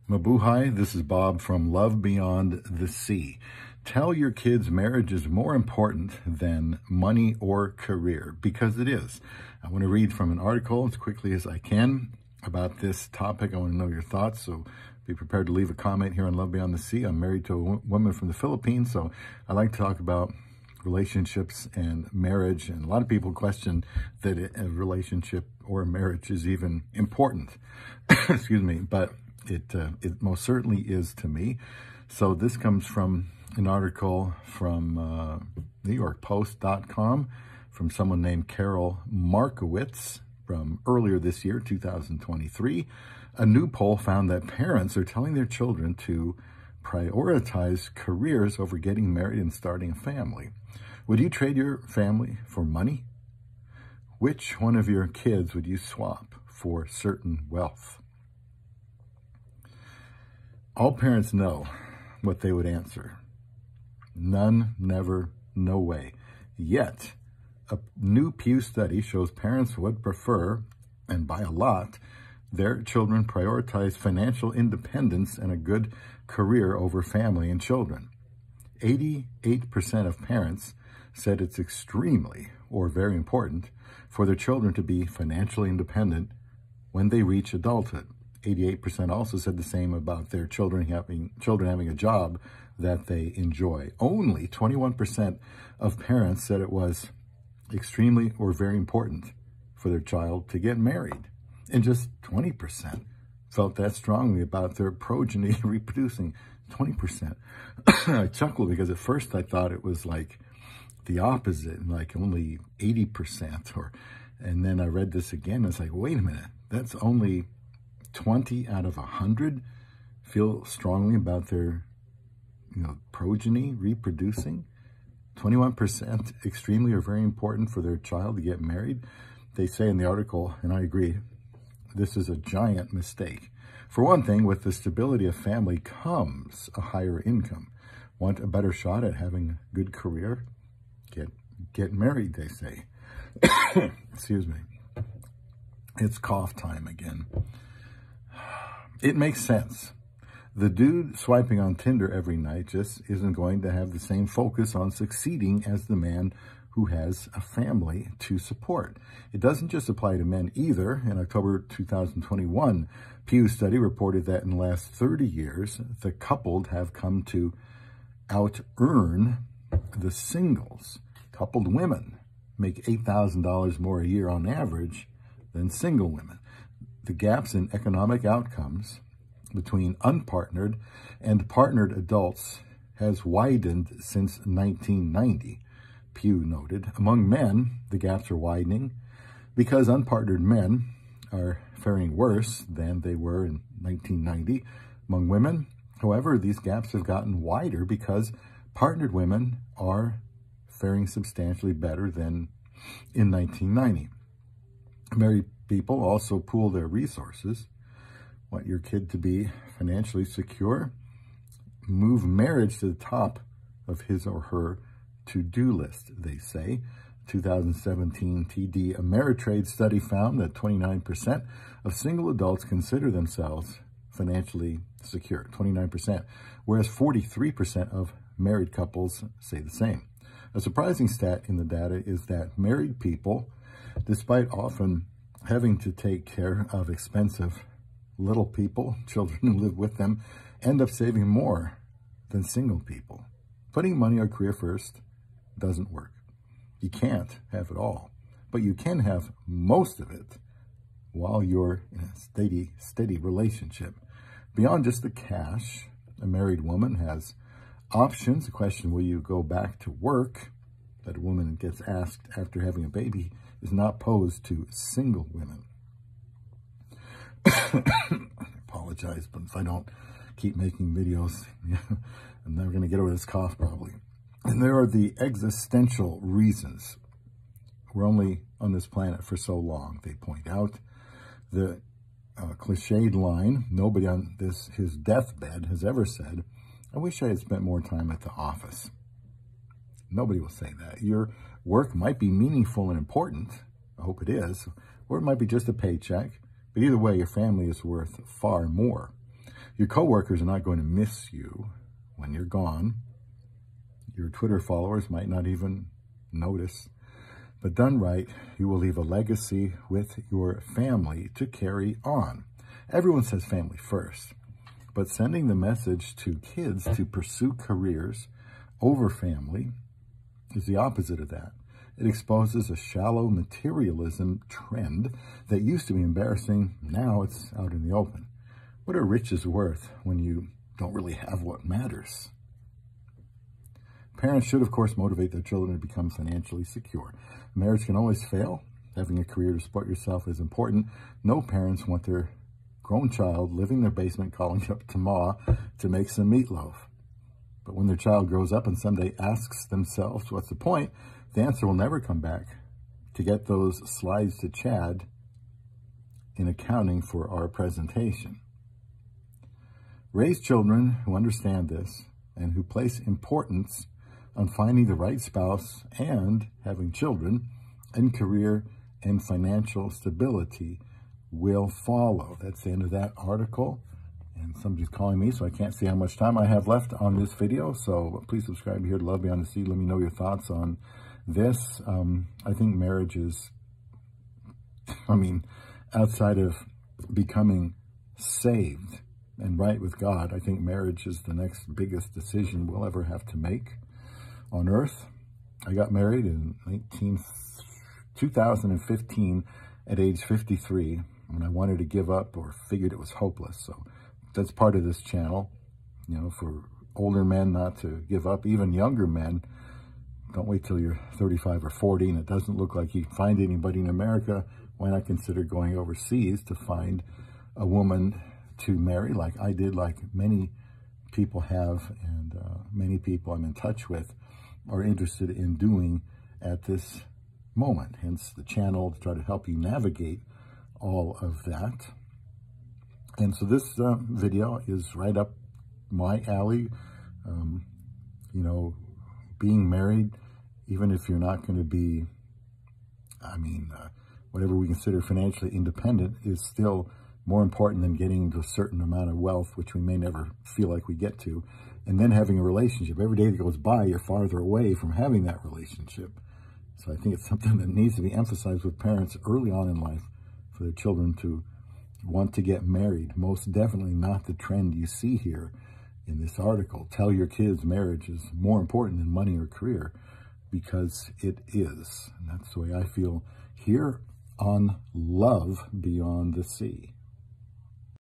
Mabuhay, this is Bob from Love Beyond the Sea. Tell your kids marriage is more important than money or career, because it is. I want to read from an article as quickly as I can about this topic. I want to know your thoughts, so be prepared to leave a comment here on Love Beyond the Sea. I'm married to a woman from the Philippines, so I like to talk about relationships and marriage, and a lot of people question that a relationship or a marriage is even important. Excuse me, but it most certainly is to me. So this comes from an article from NewYorkPost.com from someone named Carol Markowitz from earlier this year, 2023. A new poll found that parents are telling their children to prioritize careers over getting married and starting a family. Would you trade your family for money? Which one of your kids would you swap for certain wealth? All parents know what they would answer. None, never, no way. Yet, a new Pew study shows parents would prefer, and by a lot, their children prioritize financial independence and a good career over family and children. 88% of parents said it's extremely or very important for their children to be financially independent when they reach adulthood. 88% also said the same about their children having a job that they enjoy. Only 21% of parents said it was extremely or very important for their child to get married. And just 20% felt that strongly about their progeny reproducing. 20%. I chuckled because at first I thought it was like the opposite, like only 80%. And then I read this again, and it's like, wait a minute, that's only 20 out of 100 feel strongly about their progeny reproducing. 21% extremely or very important for their child to get married. They say in the article, and I agree, this is a giant mistake. For one thing, with the stability of family comes a higher income. Want a better shot at having a good career? Get married, they say. Excuse me. It's cough time again. It makes sense. The dude swiping on Tinder every night just isn't going to have the same focus on succeeding as the man who has a family to support. It doesn't just apply to men either. In October 2021, Pew study reported that in the last 30 years, the coupled have come to out-earn the singles. Coupled women make $8,000 more a year on average than single women. The gaps in economic outcomes between unpartnered and partnered adults has widened since 1990, Pew noted. Among men, the gaps are widening because unpartnered men are faring worse than they were in 1990. Among women, however, these gaps have gotten wider because partnered women are faring substantially better than in 1990. Married people also pool their resources. Want your kid to be financially secure? Move marriage to the top of his or her to-do list, they say. 2017 TD Ameritrade study found that 29% of single adults consider themselves financially secure, 29%, whereas 43% of married couples say the same. A surprising stat in the data is that married people, despite often having to take care of expensive little people, children who live with them, end up saving more than single people. Putting money or career first doesn't work. You can't have it all, but you can have most of it while you're in a steady relationship. Beyond just the cash, a married woman has options. The question, will you go back to work, that a woman gets asked after having a baby, is not posed to single women. I apologize, but if I don't keep making videos, I'm never going to get over this cough probably. And there are the existential reasons. We're only on this planet for so long, they point out. The cliched line, nobody on his deathbed has ever said, I wish I had spent more time at the office. Nobody will say that. Your work might be meaningful and important. I hope it is. Or it might be just a paycheck. But either way, your family is worth far more. Your coworkers are not going to miss you when you're gone. Your Twitter followers might not even notice. But done right, you will leave a legacy with your family to carry on. Everyone says family first, but sending the message to kids to pursue careers over family is the opposite of that. It exposes a shallow materialism trend that used to be embarrassing. Now it's out in the open. What are riches worth when you don't really have what matters? Parents should, of course, motivate their children to become financially secure. Marriage can always fail. Having a career to support yourself is important. No parents want their grown child living in their basement calling up to Ma to make some meatloaf. But when their child grows up and someday asks themselves, what's the point? The answer will never come back to get those slides to Chad in accounting for our presentation. Raise children who understand this and who place importance on finding the right spouse and having children, and career and financial stability will follow. That's the end of that article. And somebody's calling me, so I can't see how much time I have left on this video. So please subscribe here to Love Beyond the Sea. Let me know your thoughts on this. I think marriage is, outside of becoming saved and right with God, I think marriage is the next biggest decision we'll ever have to make on earth. I got married in 2015 at age 53 when I wanted to give up or figured it was hopeless. So that's part of this channel, for older men not to give up, even younger men. Don't wait till you're 35 or 40 and it doesn't look like you can find anybody in America. Why not consider going overseas to find a woman to marry like I did, like many people have, and many people I'm in touch with are interested in doing at this moment. Hence the channel, to try to help you navigate all of that. And so this video is right up my alley. Being married, even if you're not going to be, whatever we consider financially independent, is still more important than getting to a certain amount of wealth, which we may never feel like we get to, and then having a relationship. Every day that goes by, you're farther away from having that relationship. So I think it's something that needs to be emphasized with parents early on in life for their children to want to get married. Most definitely not the trend you see here in this article. Tell your kids marriage is more important than money or career, because it is. And that's the way I feel here on Love Beyond the Sea.